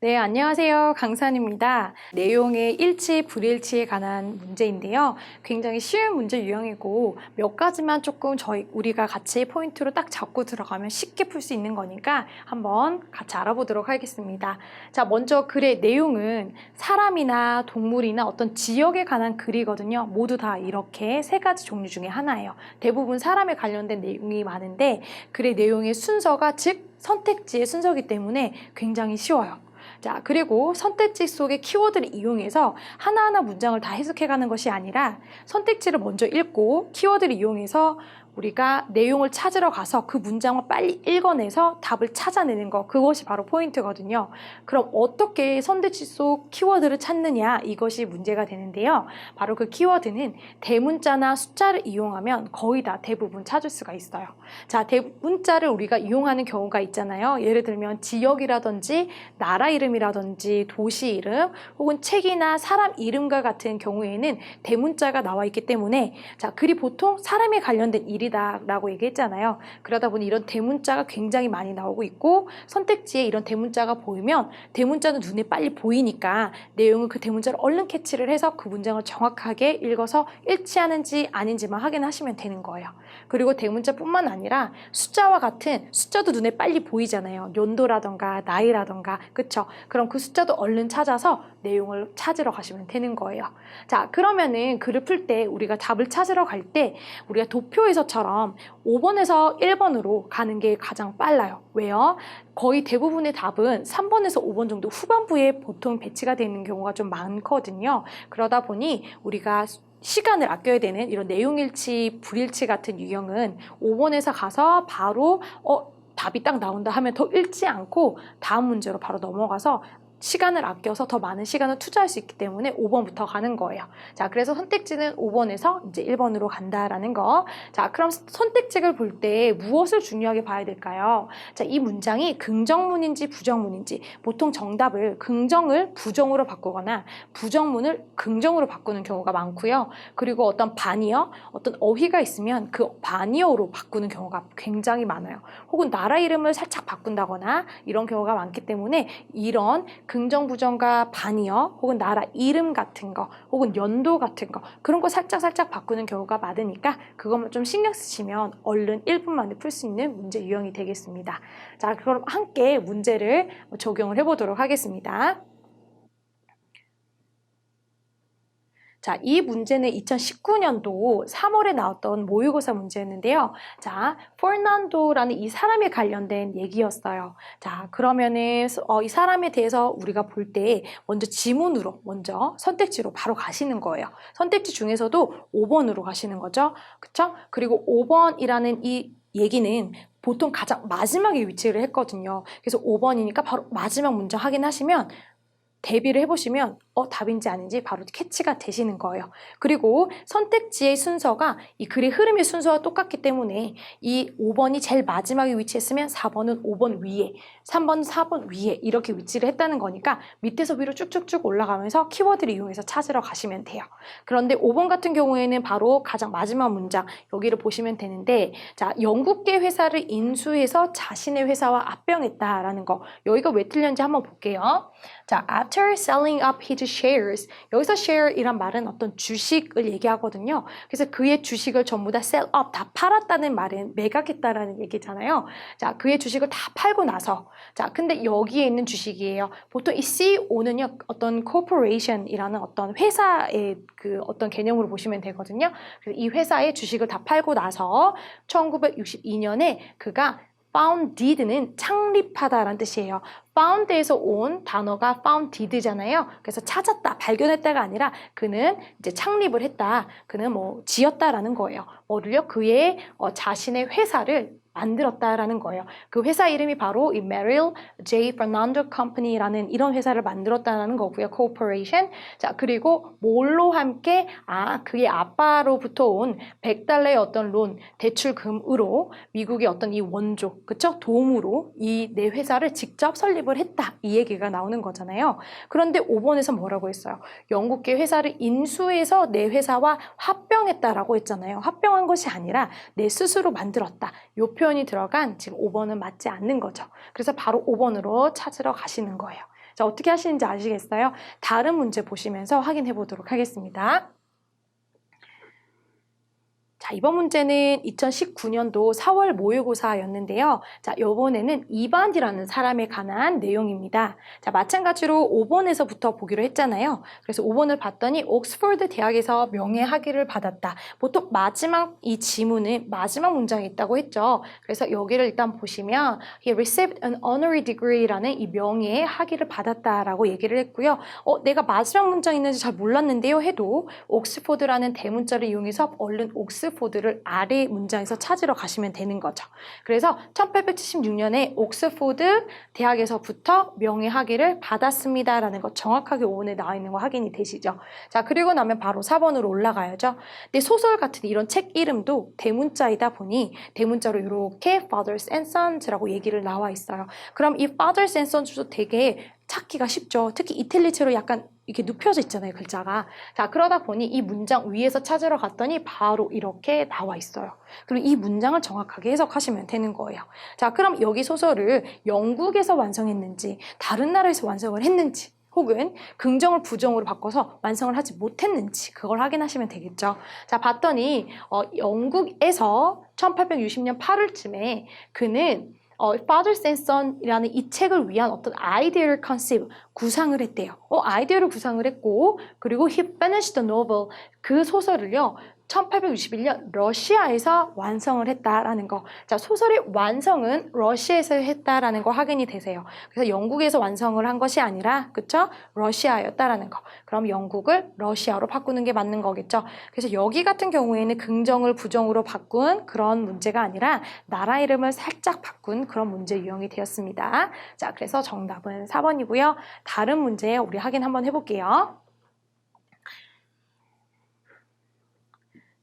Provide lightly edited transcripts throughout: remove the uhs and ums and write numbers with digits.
네, 안녕하세요. 강산입니다. 내용의 일치, 불일치에 관한 문제인데요. 굉장히 쉬운 문제 유형이고 몇 가지만 조금 우리가 같이 포인트로 딱 잡고 들어가면 쉽게 풀 수 있는 거니까 한번 같이 알아보도록 하겠습니다. 자, 먼저 글의 내용은 사람이나 동물이나 어떤 지역에 관한 글이거든요. 모두 다 이렇게 세 가지 종류 중에 하나예요. 대부분 사람에 관련된 내용이 많은데 글의 내용의 순서가 즉 선택지의 순서이기 때문에 굉장히 쉬워요. 자, 그리고 선택지 속의 키워드를 이용해서 하나하나 문장을 다 해석해가는 것이 아니라 선택지를 먼저 읽고 키워드를 이용해서 우리가 내용을 찾으러 가서 그 문장을 빨리 읽어내서 답을 찾아내는 것, 그것이 바로 포인트거든요. 그럼 어떻게 선택지 속 키워드를 찾느냐, 이것이 문제가 되는데요. 바로 그 키워드는 대문자나 숫자를 이용하면 거의 다 대부분 찾을 수가 있어요. 자, 대문자를 우리가 이용하는 경우가 있잖아요. 예를 들면 지역이라든지 나라 이름이라든지 도시 이름 혹은 책이나 사람 이름과 같은 경우에는 대문자가 나와 있기 때문에 자, 글이 보통 사람에 관련된 일이다라고 얘기했잖아요. 그러다 보니 이런 대문자가 굉장히 많이 나오고 있고 선택지에 이런 대문자가 보이면 대문자는 눈에 빨리 보이니까 내용은 그 대문자를 얼른 캐치를 해서 그 문장을 정확하게 읽어서 일치하는지 아닌지만 확인하시면 되는 거예요. 그리고 대문자뿐만 아니라 숫자와 같은 숫자도 눈에 빨리 보이잖아요. 연도라던가 나이라던가 그쵸? 그럼 그 숫자도 얼른 찾아서 내용을 찾으러 가시면 되는 거예요. 자, 그러면은 글을 풀 때 우리가 답을 찾으러 갈 때 우리가 도표에서처럼 5번에서 1번으로 가는 게 가장 빨라요. 왜요? 거의 대부분의 답은 3번에서 5번 정도 후반부에 보통 배치가 되는 경우가 좀 많거든요. 그러다 보니 우리가 시간을 아껴야 되는 이런 내용일치, 불일치 같은 유형은 5번에서 가서 바로 답이 딱 나온다 하면 더 읽지 않고 다음 문제로 바로 넘어가서 시간을 아껴서 더 많은 시간을 투자할 수 있기 때문에 5번부터 가는 거예요. 자, 그래서 선택지는 5번에서 이제 1번으로 간다라는 거. 자, 그럼 선택지를 볼 때 무엇을 중요하게 봐야 될까요? 자, 이 문장이 긍정문인지 부정문인지 보통 정답을 긍정을 부정으로 바꾸거나 부정문을 긍정으로 바꾸는 경우가 많고요. 그리고 어떤 반이어, 어떤 어휘가 있으면 그 반이어로 바꾸는 경우가 굉장히 많아요. 혹은 나라 이름을 살짝 바꾼다거나 이런 경우가 많기 때문에 이런 긍정, 부정과 반이어 혹은 나라 이름 같은 거 혹은 연도 같은 거 그런 거 살짝 바꾸는 경우가 많으니까 그것만 좀 신경 쓰시면 얼른 1분 만에 풀 수 있는 문제 유형이 되겠습니다. 자, 그럼 함께 문제를 적용을 해보도록 하겠습니다. 자, 이 문제는 2019년도 3월에 나왔던 모의고사 문제였는데요. 자, 포르난도라는 이 사람에 관련된 얘기였어요. 자, 그러면은 이 사람에 대해서 우리가 볼 때 먼저 지문으로 먼저 선택지로 바로 가시는 거예요. 선택지 중에서도 5번으로 가시는 거죠. 그쵸? 그리고 5번이라는 이 얘기는 보통 가장 마지막에 위치를 했거든요. 그래서 5번이니까 바로 마지막 문장 확인하시면 대비를 해보시면 답인지 아닌지 바로 캐치가 되시는 거예요. 그리고 선택지의 순서가 이 글의 흐름의 순서와 똑같기 때문에 이 5번이 제일 마지막에 위치했으면 4번은 5번 위에, 3번은 4번 위에 이렇게 위치를 했다는 거니까 밑에서 위로 쭉쭉쭉 올라가면서 키워드를 이용해서 찾으러 가시면 돼요. 그런데 5번 같은 경우에는 바로 가장 마지막 문장 여기를 보시면 되는데 자, 영국계 회사를 인수해서 자신의 회사와 합병했다라는 거 여기가 왜 틀렸는지 한번 볼게요. 자, after selling up his shares. 여기서 share이란 말은 어떤 주식을 얘기하거든요. 그래서 그의 주식을 전부 다 sell up, 다 팔았다는 말은 매각했다라는 얘기잖아요. 자, 그의 주식을 다 팔고 나서. 자, 근데 여기에 있는 주식이에요. 보통 이 CO는요, 어떤 corporation이라는 어떤 회사의 그 어떤 개념으로 보시면 되거든요. 그래서 이 회사의 주식을 다 팔고 나서 1962년에 그가 founded는 창립하다라는 뜻이에요. found에서 온 단어가 founded잖아요. 그래서 찾았다, 발견했다가 아니라 그는 이제 창립을 했다. 그는 뭐 지었다라는 거예요. 뭐를요? 그의 자신의 회사를 만들었다라는 거예요. 그 회사 이름이 바로 이 Merrill J. Fernando Company라는 이런 회사를 만들었다는 거고요. corporation. 자, 그리고 뭘로 함께 그의 아빠로부터 온 100달러의 어떤 론, 대출금으로 미국의 어떤 이 원조, 그쵸? 도움으로 이 내 회사를 직접 설립을 했다. 이 얘기가 나오는 거잖아요. 그런데 5번에서 뭐라고 했어요? 영국계 회사를 인수해서 내 회사와 합병했다라고 했잖아요. 합병한 것이 아니라 내 스스로 만들었다. 요 표현이 들어간 지금 5번은 맞지 않는 거죠. 그래서 바로 5번으로 찾으러 가시는 거예요. 자, 어떻게 하시는지 아시겠어요? 다른 문제 보시면서 확인해 보도록 하겠습니다. 자, 이번 문제는 2019년도 4월 모의고사였는데요. 자, 이번에는 이반이라는 사람에 관한 내용입니다. 자, 마찬가지로 5번에서부터 보기로 했잖아요. 그래서 5번을 봤더니 옥스퍼드 대학에서 명예학위를 받았다. 보통 마지막 이 지문은 마지막 문장에 있다고 했죠. 그래서 여기를 일단 보시면 He received an honorary degree라는 이 명예학위를 받았다라고 얘기를 했고요. 내가 마지막 문장이 있는지 잘 몰랐는데요 해도 옥스퍼드라는 대문자를 이용해서 얼른 옥스포드를 아래 문장에서 찾으러 가시면 되는 거죠. 그래서 1876년에 옥스포드 대학에서부터 명예학위를 받았습니다라는 거 정확하게 오원에 나와 있는 거 확인이 되시죠. 자, 그리고 나면 바로 4번으로 올라가야죠. 근데 소설 같은 이런 책 이름도 대문자이다 보니 대문자로 이렇게 Fathers and Sons라고 얘기를 나와 있어요. 그럼 이 Fathers and Sons도 되게 찾기가 쉽죠. 특히 이탈리아로 약간 이렇게 눕혀져 있잖아요, 글자가. 자, 그러다 보니 이 문장 위에서 찾으러 갔더니 바로 이렇게 나와 있어요. 그리고 이 문장을 정확하게 해석하시면 되는 거예요. 자, 그럼 여기 소설을 영국에서 완성했는지 다른 나라에서 완성을 했는지 혹은 긍정을 부정으로 바꿔서 완성을 하지 못했는지 그걸 확인하시면 되겠죠. 자, 봤더니 영국에서 1860년 8월쯤에 그는 Fathers and Son이라는 이 책을 위한 어떤 아이디어를 컨셉, 구상을 했대요. 아이디어를 구상을 했고 그리고 He finished the novel, 그 소설을요 1861년 러시아에서 완성을 했다라는 거. 자, 소설의 완성은 러시아에서 했다라는 거 확인이 되세요. 그래서 영국에서 완성을 한 것이 아니라, 그쵸? 러시아였다라는 거. 그럼 영국을 러시아로 바꾸는 게 맞는 거겠죠? 그래서 여기 같은 경우에는 긍정을 부정으로 바꾼 그런 문제가 아니라 나라 이름을 살짝 바꾼 그런 문제 유형이 되었습니다. 자, 그래서 정답은 4번이고요. 다른 문제 우리 확인 한번 해볼게요.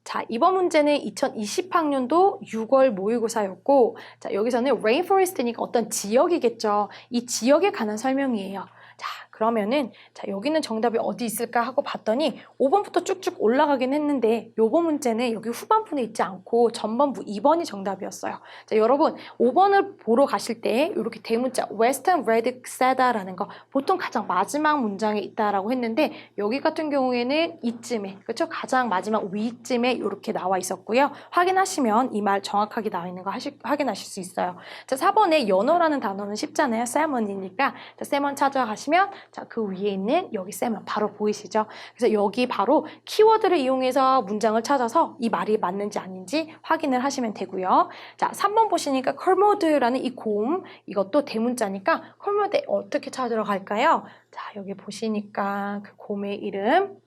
자, 이번 문제는 2020학년도 6월 모의고사였고, 자, 여기서는 rainforest니까 어떤 지역이겠죠. 이 지역에 관한 설명이에요. 자, 그러면은 자, 여기는 정답이 어디 있을까 하고 봤더니 5번부터 쭉쭉 올라가긴 했는데 요번 문제는 여기 후반부에 있지 않고 전반부 2번이 정답이었어요. 자, 여러분 5번을 보러 가실 때 이렇게 대문자 Western Red Seda라는 거 보통 가장 마지막 문장에 있다라고 했는데 여기 같은 경우에는 이쯤에 그렇죠? 가장 마지막 위쯤에 이렇게 나와 있었고요. 확인하시면 이 말 정확하게 나와 있는 거 확인하실 수 있어요. 자, 4번에 연어라는 단어는 쉽잖아요. salmon이니까 자, salmon 찾아가시면 자, 그 위에 있는 여기 쌤은 바로 보이시죠? 그래서 여기 바로 키워드를 이용해서 문장을 찾아서 이 말이 맞는지 아닌지 확인을 하시면 되고요. 자, 3번 보시니까 컬모드라는 이 곰, 이것도 대문자니까 컬모드 어떻게 찾으러 갈까요? 자, 여기 보시니까 그 곰의 이름.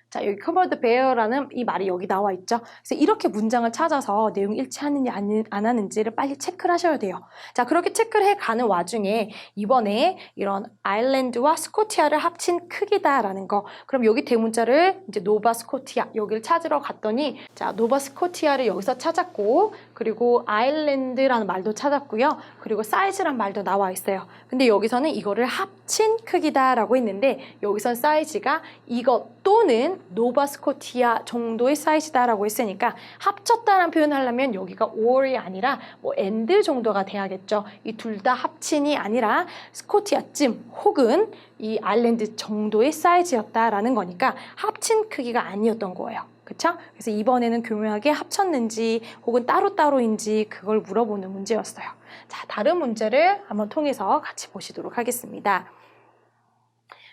자, 여기 covered bear라는 이 말이 여기 나와 있죠. 그래서 이렇게 문장을 찾아서 내용이 일치하는지 안 하는지를 빨리 체크를 하셔야 돼요. 자, 그렇게 체크를 해가는 와중에 이번에 이런 아일랜드와 스코티아를 합친 크기다라는 거. 그럼 여기 대문자를 이제 노바 스코티아 여기를 찾으러 갔더니 자, 노바 스코티아를 여기서 찾았고 그리고 아일랜드라는 말도 찾았고요. 그리고 사이즈란 말도 나와 있어요. 근데 여기서는 이거를 합친 크기다라고 했는데 여기선 사이즈가 이것 또는 노바스코티아 정도의 사이즈다라고 했으니까 합쳤다라는 표현을 하려면 여기가 or이 아니라 뭐 and 정도가 돼야겠죠. 이 둘 다 합친이 아니라 스코티아쯤 혹은 이 아일랜드 정도의 사이즈였다라는 거니까 합친 크기가 아니었던 거예요. 그쵸? 그래서 이번에는 교묘하게 합쳤는지 혹은 따로따로인지 그걸 물어보는 문제였어요. 자, 다른 문제를 한번 통해서 같이 보시도록 하겠습니다.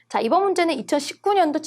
자, 이번 문제는 2019년도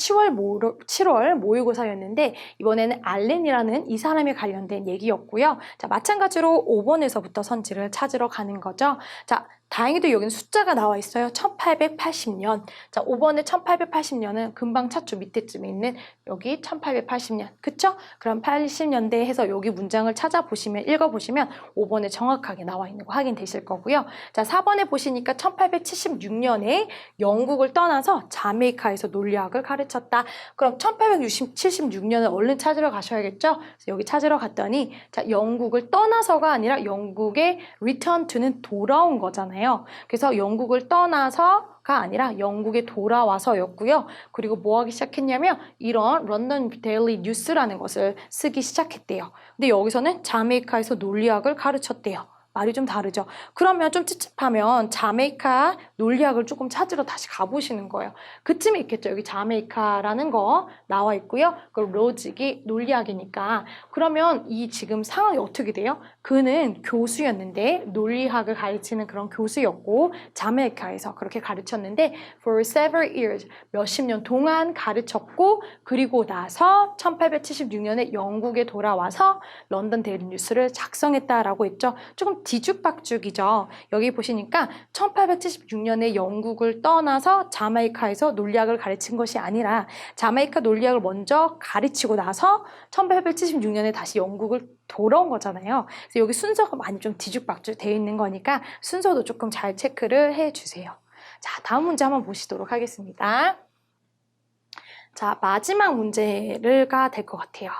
7월 모의고사였는데 이번에는 알렌이라는 이 사람에 관련된 얘기였고요. 자, 마찬가지로 5번에서부터 선지를 찾으러 가는 거죠. 자, 다행히도 여기는 숫자가 나와 있어요. 1880년. 자, 5번에 1880년은 금방 찾죠. 밑에쯤에 있는 여기 1880년. 그쵸? 그럼 80년대 해서 여기 문장을 찾아보시면, 읽어보시면 5번에 정확하게 나와 있는 거 확인되실 거고요. 자, 4번에 보시니까 1876년에 영국을 떠나서 자메이카에서 논리학을 가르쳤다. 그럼 1876년을 얼른 찾으러 가셔야겠죠? 그래서 여기 찾으러 갔더니 자, 영국을 떠나서가 아니라 영국의 return to는 돌아온 거잖아요. 그래서 영국을 떠나서가 아니라 영국에 돌아와서였고요. 그리고 뭐 하기 시작했냐면 이런 런던 데일리 뉴스라는 것을 쓰기 시작했대요. 근데 여기서는 자메이카에서 논리학을 가르쳤대요. 말이 좀 다르죠. 그러면 좀 찝찝하면 자메이카 논리학을 조금 찾으러 다시 가보시는 거예요. 그쯤에 있겠죠. 여기 자메이카라는 거 나와 있고요. 그리고 로직이 논리학이니까. 그러면 이 지금 상황이 어떻게 돼요? 그는 교수였는데 논리학을 가르치는 그런 교수였고 자메이카에서 그렇게 가르쳤는데 for several years 몇십 년 동안 가르쳤고 그리고 나서 1876년에 영국에 돌아와서 런던 데일리 뉴스를 작성했다라고 했죠. 조금 뒤죽박죽이죠. 여기 보시니까 1876년에 영국을 떠나서 자메이카에서 논리학을 가르친 것이 아니라 자메이카 논리학을 먼저 가르치고 나서 1876년에 다시 영국을 돌아온 거잖아요. 그래서 여기 순서가 많이 좀 뒤죽박죽 되어 있는 거니까 순서도 조금 잘 체크를 해주세요. 자, 다음 문제 한번 보시도록 하겠습니다. 자, 마지막 문제가 될 것 같아요.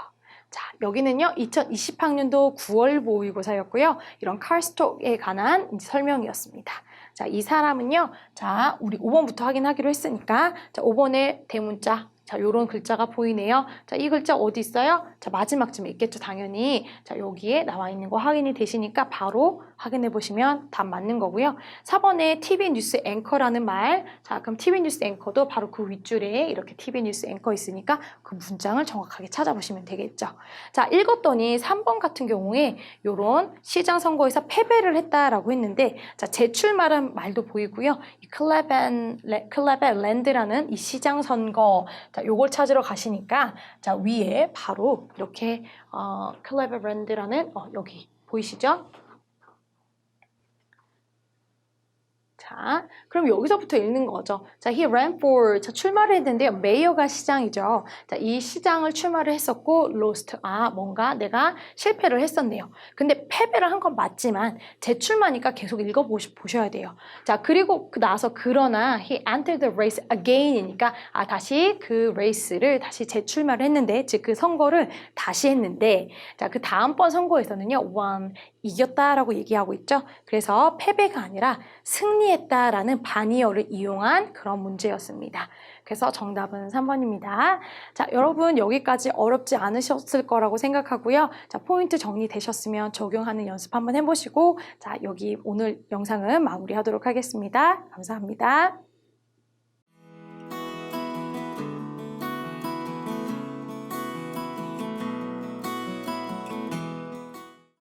자, 여기는요, 2020학년도 9월 모의고사였고요. 이런 칼스톡에 관한 설명이었습니다. 자, 이 사람은요, 자, 우리 5번부터 확인하기로 했으니까, 자, 5번의 대문자. 자, 요런 글자가 보이네요. 자, 이 글자 어디 있어요? 자, 마지막쯤에 있겠죠, 당연히. 자, 여기에 나와 있는 거 확인이 되시니까 바로 확인해 보시면 답 맞는 거고요. 4번에 TV 뉴스 앵커라는 말. 자, 그럼 TV 뉴스 앵커도 바로 그 윗줄에 이렇게 TV 뉴스 앵커 있으니까 그 문장을 정확하게 찾아보시면 되겠죠. 자, 읽었더니 3번 같은 경우에 요런 시장 선거에서 패배를 했다라고 했는데, 자, 제출말한 말도 보이고요. 이 클레베랜드라는 이 시장 선거. 자, 요걸 찾으러 가시니까 자, 위에 바로 이렇게 클레베랜드라는 여기 보이시죠? 자, 그럼 여기서부터 읽는 거죠. 자, he ran for, 자, 출마를 했는데요. 메이어가 시장이죠. 자, 이 시장을 출마를 했었고, lost, 뭔가 내가 실패를 했었네요. 근데 패배를 한 건 맞지만, 재출마니까 계속 읽어보셔야 돼요. 자, 그리고 나서 그러나, he entered the race again이니까, 다시 그 레이스를 다시 재출마를 했는데, 즉 그 선거를 다시 했는데, 자, 그 다음번 선거에서는요, won, 이겼다라고 얘기하고 있죠. 그래서 패배가 아니라 승리했다라는 반이어를 이용한 그런 문제였습니다. 그래서 정답은 3번입니다. 자, 여러분 여기까지 어렵지 않으셨을 거라고 생각하고요. 자, 포인트 정리되셨으면 적용하는 연습 한번 해보시고 자, 여기 오늘 영상은 마무리하도록 하겠습니다. 감사합니다.